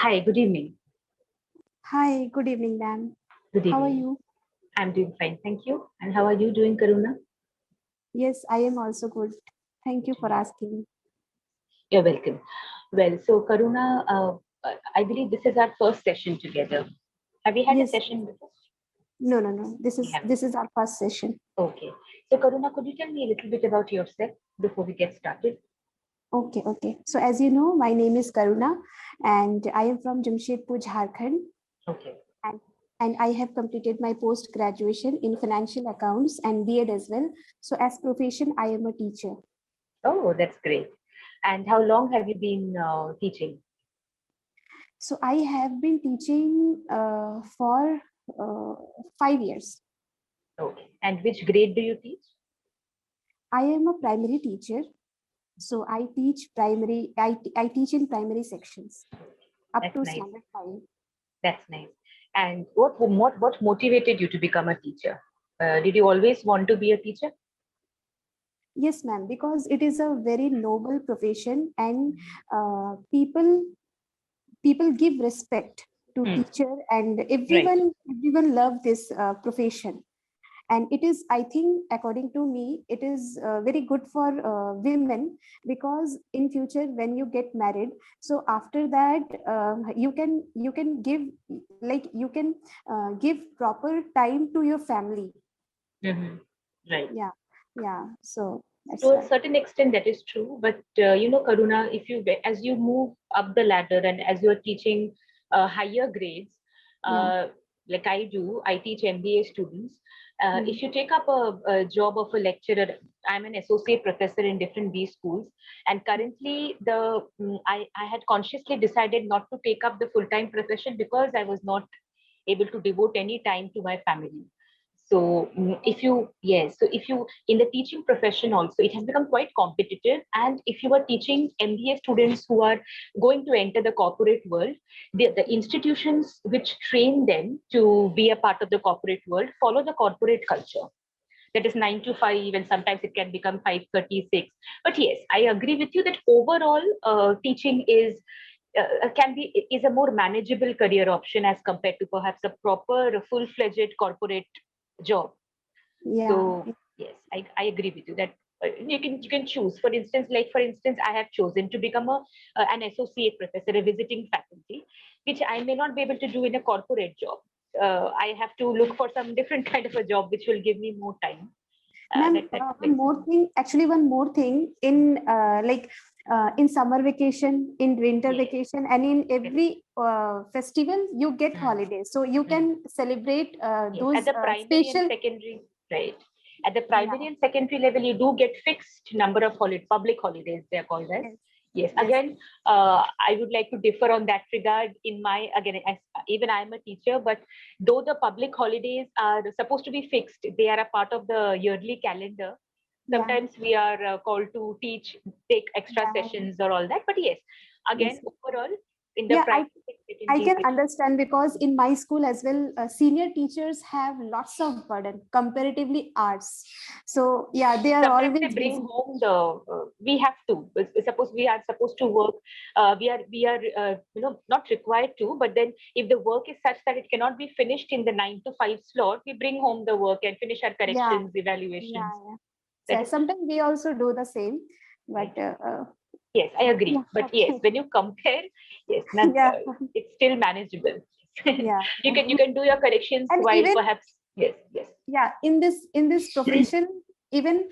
Hi, good evening. Hi, good evening, ma'am. Good How are evening. you? I'm doing fine, thank you. And how are you doing, Karuna? Yes, I am also good. Thank you for asking. You're welcome. Well, so Karuna, I believe this is our first session together. Have we had a Yes, session before? no. This We is haven't. this is our first session. Okay. So Karuna, could you tell me a little bit about yourself before we get started? Okay. So as you know, my name is Karuna, and I am from Jamshedpur, Jharkhand, Okay. and and I have completed my post graduation in financial accounts and B.Ed as well. So as profession, I am a teacher. Oh, that's great. And how long have you been teaching? So I have been teaching for 5 years. Okay. And which grade do you teach? I am a primary teacher. So I teach primary, I teach in primary sections up That's to nice. standard 5. That's nice. And what motivated you to become a teacher? Did you always want to be a teacher? Yes, ma'am, because it is a very noble profession, and people give respect to Hmm. teacher, and Right. everyone love this profession. And it is, I think, according to me, it is very good for women, because in future when you get married, so after that you can give, like you can give proper time to your family. Mhm. Right. Yeah, yeah, so that's To a why. certain extent, that is true. But Karuna, if you as you move up the ladder and as you're teaching higher grades, Yeah, uh, like I do, I teach MBA students. mm, If you take up a job of a lecturer, I'm an associate professor in different B schools, and currently I had consciously decided not to take up the full time profession because I was not able to devote any time to my family. So if you yes, so if you in the teaching profession also, it has become quite competitive. And if you are teaching MBA students who are going to enter the corporate world, the institutions which train them to be a part of the corporate world follow the corporate culture. That is 9 to 5, and sometimes it can become 5:36. But yes, I agree with you that overall teaching is a more manageable career option as compared to perhaps a proper full-fledged corporate job. yeah, So yes, I agree with you that you can choose. For instance, I have chosen to become an associate professor, a visiting faculty, which I may not be able to do in a corporate job. I have to look for some different kind of a job which will give me more time. ma'am, That one makes more sense. thing, actually one more thing, in in summer vacation, in winter Yes, vacation, and in correct. every festival you get Mm, holidays, so you mm. can celebrate Yes, at those the primary and special. secondary, right. At the Yeah, primary and secondary level, you do get fixed number of public holidays, they are called as. yes, Yes, yes, again, I would like to differ on that regard. Again, even I'm a teacher, but though the public holidays are supposed to be fixed, they are a part of the yearly calendar. yeah, Sometimes we are called to teach, take extra yeah, sessions or all that. But yes, again, yes. overall, in the Yeah, primary and I secondary can understand, because in my school as well, senior teachers have lots of burden comparatively arts. So yeah, they are sometimes they always bring busy. home the we have to suppose we are supposed to work, we are not required to, but then if the work is such that it cannot be finished in the 9 to 5 slot, we bring home the work and finish our Yeah, corrections, evaluations. yeah. That So is true, sometimes we also do the same, right? but Yes, I agree, yeah, but yes, okay. when you compare, yes, Yeah, it's still manageable. yeah. You can do your corrections And while even, perhaps, yes, yes. yeah, in this profession, even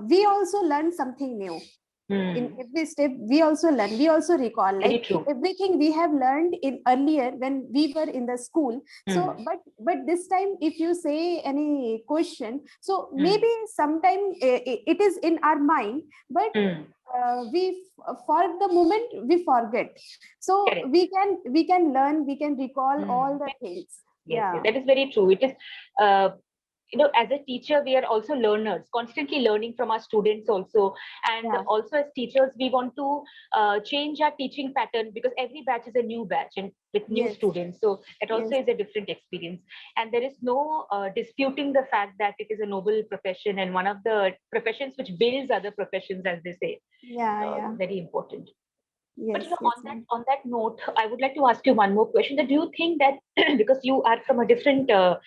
we also learn something new. In Hmm. every step we also learn, we also recall, Very like true. everything we have learned in earlier when we were in the school. Hmm. So but this time if you say any question, so Hmm. maybe sometime it is in our mind, but Hmm. for the moment we forget, so Correct. we can learn, we can recall all Hmm. the things. Yes, Yeah, yes, that is very true. It is, as a teacher, we are also learners, constantly learning from our students also. And yeah, also as teachers, we want to change our teaching pattern because every batch is a new batch and with new yes, students. So that also yes, is a different experience. And there is no disputing the fact that it is a noble profession and one of the professions which builds other professions, as they say. yeah, yeah. Very important. But Yes, yes, ma'am. on that note, I would like to ask you one more question. That do you think that because you are from a different I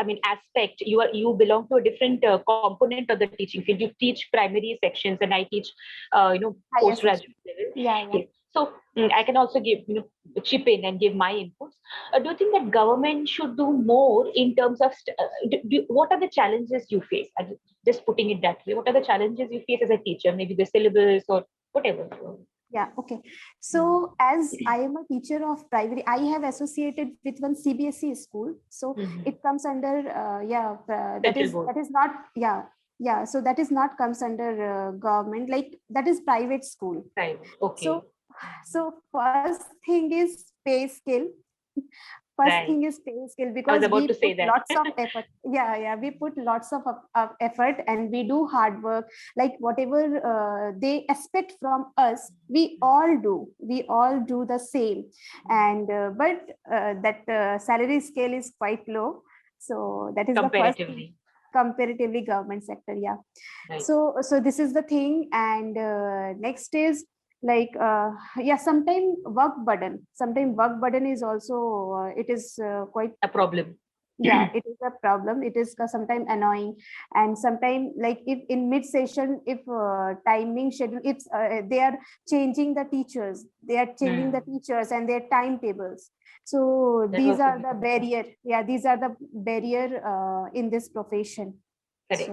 mean aspect, you belong to a different component of the teaching field. You teach primary sections, and I teach Higher section. postgraduate level. Yeah, yeah. Yes. So I can also give chip in and give my inputs. Do you think that government should do more in terms of what are the challenges you face? Just putting it that way, what are the challenges you face as a teacher? Maybe the syllabus or whatever. Yeah, okay. Mm. So as I am a teacher of primary, I have associated with one CBSE school. So Mhm. it comes under, that Central is, board. not, yeah, yeah. So that is not comes under government, like that is private school. Private. Okay. So, first thing is pay scale. First thing Right. is pay scale, I was because about we to put say that. lots of effort. Yeah, yeah, we put lots of effort, and we do hard work. Like whatever they expect from us, we all do the same. And but that salary scale is quite low. So that is the first thing, Comparatively. comparatively government sector. Yeah. Right. So this is the thing. And next is like yeah, sometimes work burden is also it is quite, A problem. yeah, it is a problem. It is sometimes annoying. And sometimes, like if in mid session, if timing schedule, if they are changing the teachers, Hmm. and their timetables. So That these also are the becomes a barrier. Yeah, these are the barrier in this profession. correct.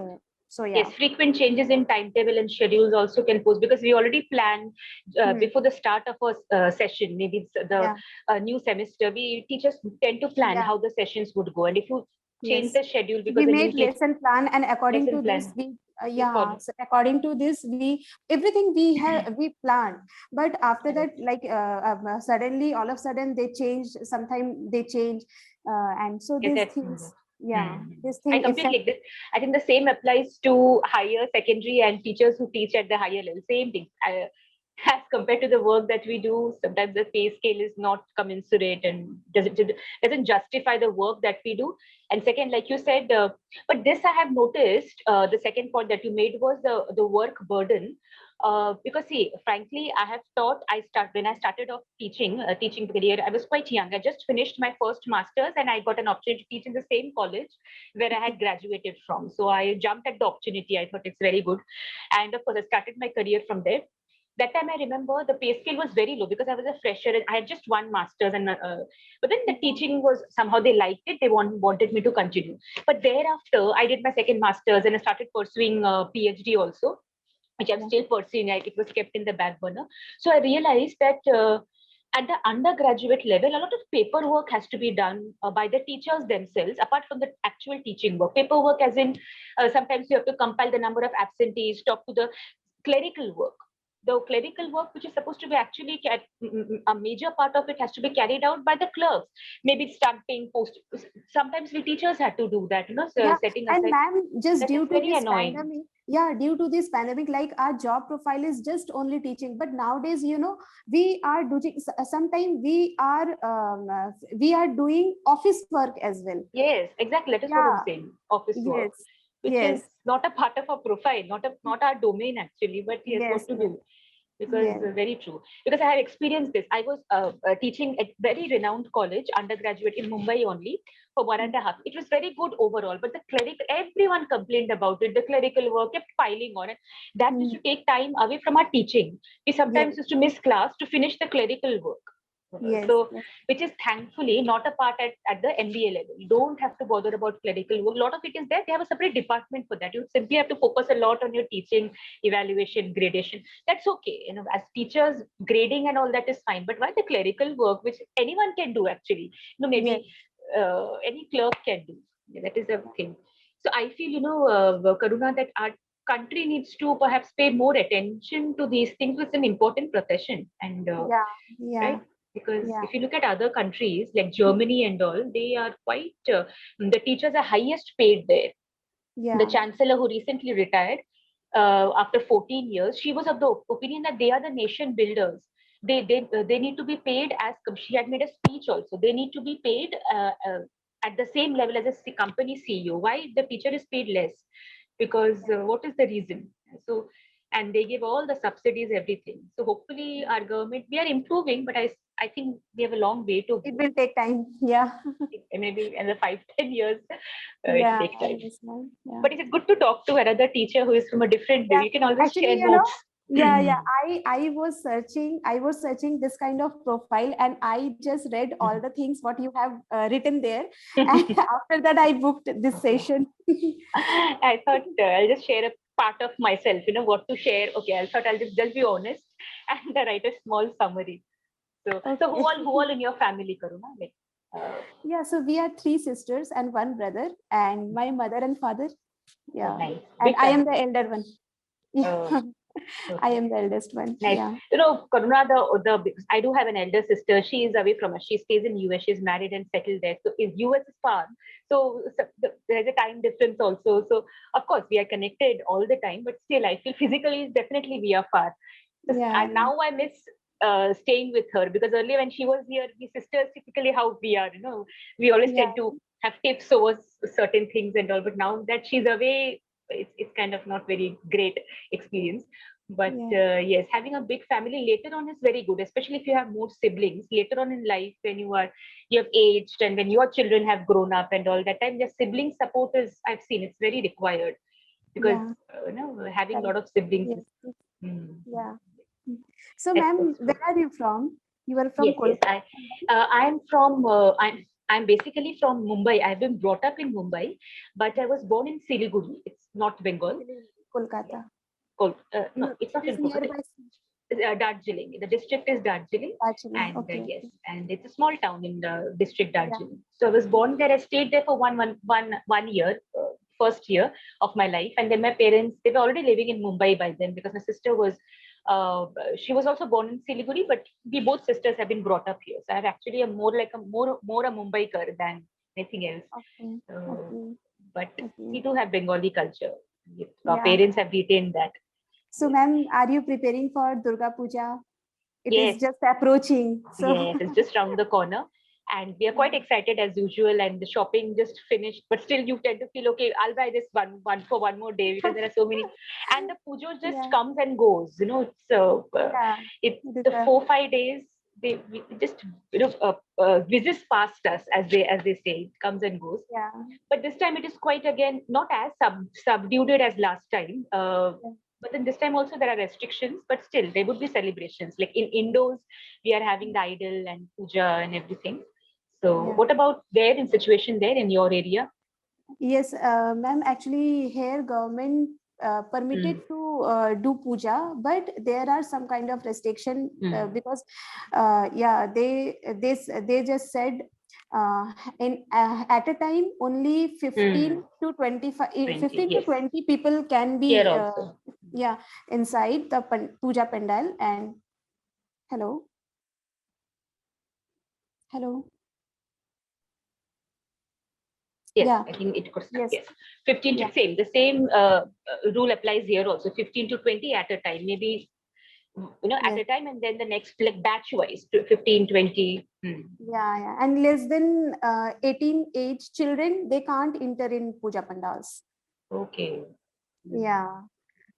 So yeah. Yes, frequent changes in timetable and schedules also can pose because we already plan Hmm. before the start of a session. Maybe it's the Yeah. new semester. We teachers tend to plan Yeah. how the sessions would go, and if you change Yes. the schedule because We a new made teacher lesson plan, and according lesson to this, plan, we we yeah. follow. So according to this, everything we planned. But after that, Correct. like suddenly, all of a sudden, they change. Sometimes they change, and so Yes, these that, things, yeah, hmm. this I thing completely affect. agree. I think the same applies to higher secondary and teachers who teach at the higher level. Same thing. As compared to the work that we do, sometimes the pay scale is not commensurate and doesn't justify the work that we do. And second, like you said, but this I have noticed. The second point that you made was the work burden. Because see, frankly, I have taught. When I started off teaching career. I was quite young. I just finished my first masters, and I got an opportunity to teach in the same college where I had graduated from. So I jumped at the opportunity. I thought it's very good, and of course, I started my career from there. That time I remember the pay scale was very low because I was a fresher and I had just one master's, and but then the Yeah. teaching was somehow they liked it. They wanted me to continue. But thereafter, I did my second master's and I started pursuing PhD also, which I'm Yeah. still pursuing. It was kept in the back burner. So I realized that at the undergraduate level, a lot of paperwork has to be done by the teachers themselves, apart from the actual teaching work. Paperwork, as in sometimes you have to compile the number of absentees, talk to the clerical work. The clerical work, which is supposed to be actually a major part of it, has to be carried out by the clerks. Maybe stamping, post. Sometimes we teachers had to do that, so Yeah, setting and aside. ma'am, just That is due to very this annoying. pandemic, yeah, due to this pandemic, like our job profile is just only teaching. But nowadays, we are doing, sometimes we are doing office work as well. Yes, exactly. That is what I'm Yeah, saying. Office work, yes, which is yes, not a part of our profile, not our domain actually. But yes, what yes, to yes, do? Because yes. very true. Because I have experienced this. I was teaching at very renowned college, undergraduate in Mumbai only for one Mm. and a half. It was very good overall, but the clerical, everyone complained about it. The clerical work kept piling on it. That used Mm. to take time away from our teaching. We Yes, sometimes used to miss class to finish the clerical work. yes, So, yes, which is thankfully not a part at the MBA level. You don't have to bother about clerical work. A lot of it is there. They have a separate department for that. You simply have to focus a lot on your teaching, evaluation, gradation. That's okay. As teachers, grading and all that is fine. But why the clerical work, which anyone can do actually? yes, Maybe any clerk can do. Yeah, that is a thing. So I feel, Karuna, that our country needs to perhaps pay more attention to these things. It's an important profession, and yeah, yeah, right? Because yeah, if you look at other countries like Germany and all, they are quite, the teachers are highest paid there. The yeah, chancellor who recently retired after 14 years, she was of the opinion that they are the nation builders. They need to be paid as, she had made a speech also. They need to be paid at the same level as a company CEO. Why the teacher is paid less? Because what is the reason? So and they give all the subsidies, everything. So hopefully our government, we are improving, but I think we have a long way to It go. will take time. Yeah. Maybe another 5-10 years, it will Yeah, take I time. understand. Yeah. But it's good to talk to another teacher who is from a different view. Yeah. You can always Actually, share notes. yeah. I was searching this kind of profile, and I just read all the things what you have written there. And after that, I booked this session. I thought I'll just share a part of myself, what to share. Okay, I thought I'll just be honest and write a small summary. So Okay. who all in your family, Karuna? Like, Yeah, so we are three sisters and one brother, and my mother and father. oh, Yeah. nice, And big I am the family. elder one. Yeah. Uh, I okay. am the eldest one. Nice. Yeah. Karuna, because I do have an elder sister. She is away from us. She stays in US. She's married and settled there. So is US is far. So there's a time difference also. So of course we are connected all the time, but still I feel physically definitely we are far. Yeah. And now I miss staying with her, because earlier when she was here, we sisters typically how we are. We always Yeah. tend to have tips over certain things and all. But now that she's away, it's kind of not very great experience. But Yeah. yes, having a big family later on is very good, especially if you have more siblings later on in life, when you have aged and when your children have grown up and all that time. The sibling support is, I've seen, it's very required, because Yeah. having a Right. lot of siblings Yes. is, mm, Yeah. So, that's ma'am, good. where are you from? You are from Yes, yes. Kolkata. I'm from I'm basically from Mumbai. I've been brought up in Mumbai, but I was born in Siliguri. It's North Bengal. Yeah. Kolkata. No, No, it's it not is in Kolkata. nearby Darjeeling. The district is Darjeeling, Darjeeling. and Okay. yes, Okay. and it's a small town in the district Yeah. Darjeeling. So I was born there. I stayed there for one year, first year of my life, and then my parents, they were already living in Mumbai by then, because my sister was. Uh, she was also born in Siliguri, but we both sisters have been brought up here. So I have actually a more a Mumbaiker than anything else. Okay. Uh, Okay. but we Okay. do have Bengali culture. Our Yeah. parents have retained that. So, Yes. ma'am, are you preparing for Durga Puja? It is Yes, just approaching. So, yes, it's just around the corner. And we are quite yeah. excited as usual. And the shopping just finished, but still you tend to feel, okay, I'll buy this one for one more day, because there are so many. And the pujo just Yeah. comes and goes. Yeah. It's It is the a, 4-5 days. It just whizzes past us, as they say. It comes and goes. yeah. But this time it is quite again not as subdued as last time. Yeah. But then this time also there are restrictions, but still there would be celebrations. Like in indoors, we are having the idol and puja and everything. So Yeah. what about there in situation there in your area? Yes, ma'am. Actually, here government permitted Mm, to do puja, but there are some kind of restriction mm, because, yeah, they just said in at a time only mm. 15 to 25, 20, 15 to yes. 20 people can Here be also. yeah, inside the puja pandal. And hello, hello, Yes, yeah, I think it could start. yes, Yes, 15 to yeah, same rule applies here also. 15 to 20 at a time, maybe at yes. a time, and then the next like batch wise, 15, 20. Hmm. Yeah, yeah. And less than 18 age children, they can't enter in puja pandals. Okay. Hmm. Yeah.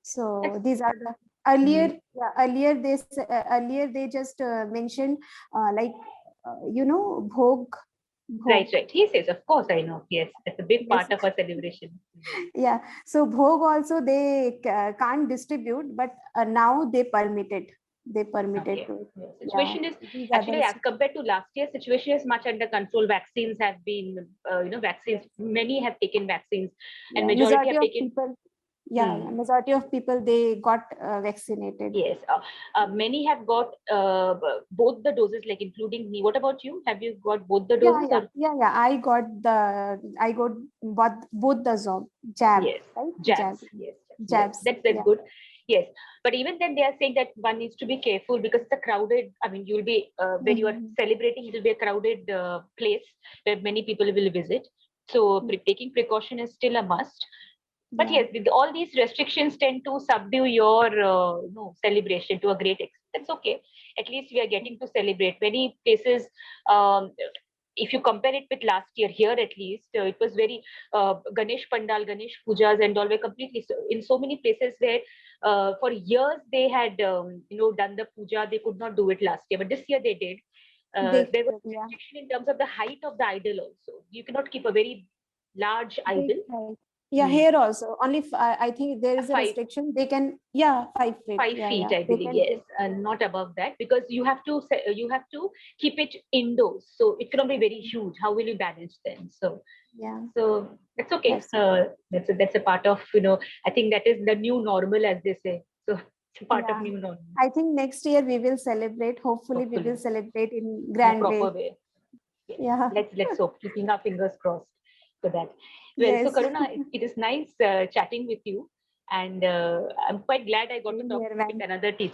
So That's these are the mm, earlier they just mentioned like bhog right, bhog. right. He says, of course, I know. Yes, that's a big Yes. part of our celebration. Yeah. So bhog also they can't distribute, but now they permitted Okay. to. Yeah. Yeah. Situation is These are the actually, as compared to last year, situation is much under control. Vaccines have been, vaccines. yes. Many have taken vaccines, and Yeah. majority Majority have of taken. people. Yeah, Hmm. yeah. Majority of people they got vaccinated. Yes, many have got both the doses, like including me. What about you? Have you got both the Yeah, doses yeah, or? yeah, yeah. I got both the jab, Yes, right? jabs. Jab, Yes, yes. jabs. That's Yeah, good. Yes, but even then they are saying that one needs to be careful, because it's a crowded. I mean, you'll be when you are Mhm. celebrating, it will be a crowded place where many people will visit. So taking precaution is still a must. But Yeah, yes, with all these restrictions tend to subdue your celebration to a great extent. That's okay. At least we are getting to celebrate. Many places, um, if you compare it with last year, here at least, it was very Ganesh Pandal, Ganesh Pujas and all were completely in so many places where for years they had done the puja. They could not do it last year, but this year they did. They, There was yeah, restriction in terms of the height of the idol also. You cannot keep a very large big idol. height. Yeah, Hmm. here also. Only I think there is a Five restriction. They can, yeah, 5 feet. 5 feet, Yeah, I they believe, can yes, do. and not above that because you have to keep it indoors, so it cannot be very huge. How will you balance then? Yeah, So that's okay. that's okay. That's a part of I think that is the new normal, as they say. So it's a part of Yeah. new normal. I think next year we will celebrate. Hopefully, we will Hopefully, celebrate in in a grand proper way. way. Yes. Yeah. Let's hope. Keeping our fingers crossed for that. Well, so Yes. Karuna, it is nice chatting with you, and I'm quite glad I got to Same talk here, with ma'am. another teacher.